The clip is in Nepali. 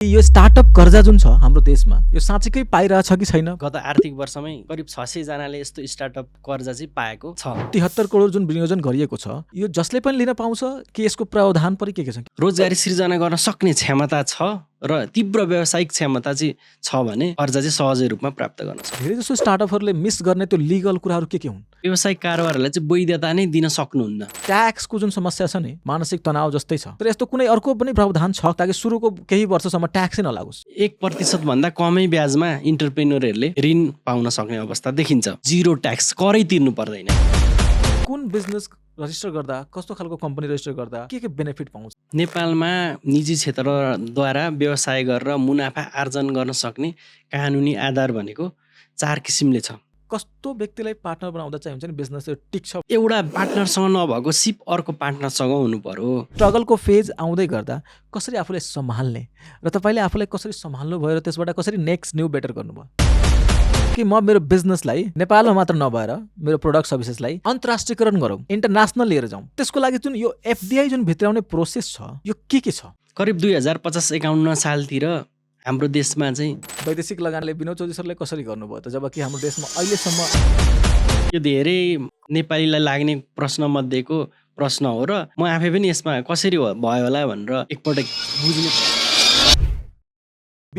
यो स्टार्टअप कर्जा जुन छ हाम्रो देशमा यो साँच्चैकै पाइरहेछ कि छैन? गत आर्थिक वर्षमै करिब 600 जनाले यस्तो स्टार्टअप कर्जा चाहिँ पाएको छ। 73 करोड जुन विनियोजन गरिएको छ यो जसले पनि लिन पाउँछ कि यसको प्रावधान पनि के छ? रोजगारी सृजना गर्न सक्ने क्षमता छ र तीव्र व्यावसायिक क्षमता चाहिँ छ भने कर्जा चाहिँ सहजै रूपमा प्राप्त गर्न सक्छ। धेरै जसो स्टार्टअपहरूले मिस गर्ने त्यो लिगल कुराहरू के हुन्? व्यावसायिक कारोबारहरूलाई चाहिँ वैधता नै दिन सक्नुहुन्न। ट्याक्सको जुन समस्या छ नि मानसिक तनाव जस्तै छ, तर यस्तो कुनै अर्को पनि प्रावधान छ ताकि सुरुको केही वर्षसम्म ट्याक्सै नलागोस्? 1% भन्दा कमै ब्याजमा इन्टरप्रेन्योरहरूले ऋण पाउन सक्ने अवस्था देखिन्छ। जिरो ट्याक्स, करै तिर्नु पर्दैन। कुन बिजनेस रजिस्टर गर्दा, कस्तो खालको कम्पनी रजिस्टर गर्दा के बेनिफिट पाउँछ? नेपालमा निजी क्षेत्रद्वारा व्यवसाय गरेर मुनाफा आर्जन गर्न सक्ने कानुनी आधार भनेको 4 किसिमले छ। कस्तो व्यक्तिलाई पार्टनर बनाउँदा चाहिँ हुन्छ नि बिजनेस टिक्छ? एउटा पार्टनरसँग नभएको सिप अर्को पार्टनरसँग हुनु पर्यो। स्ट्रगलको फेज आउँदै गर्दा कसरी आफूलाई सम्हाल्ने र तपाईँले आफूलाई कसरी सम्हाल्नु भयो र त्यसबाट कसरी नेक्स्ट न्यू बेटर गर्नुभयो कि म मेरो बिजनेसलाई नेपालमा मात्र नभएर मेरो प्रोडक्ट सर्भिसेसलाई अन्तर्राष्ट्रियकरण गरौँ, इन्टरनेसनल लिएर जाउँ, त्यसको लागि जुन यो एफडीआई जुन भित्राउने प्रोसेस छ यो के छ? करिब 2050-51 सालतिर हाम्रो देशमा चाहिँ वैदेशिक लगानीले विनोद चौधरी सरले कसरी गर्नुभयो त, जबकि हाम्रो देशमा अहिलेसम्म यो धेरै नेपालीलाई लाग्ने प्रश्न मध्येको प्रश्न हो र म आफै पनि यसमा कसरी भयो होला भनेर एकपटक बुझ्ने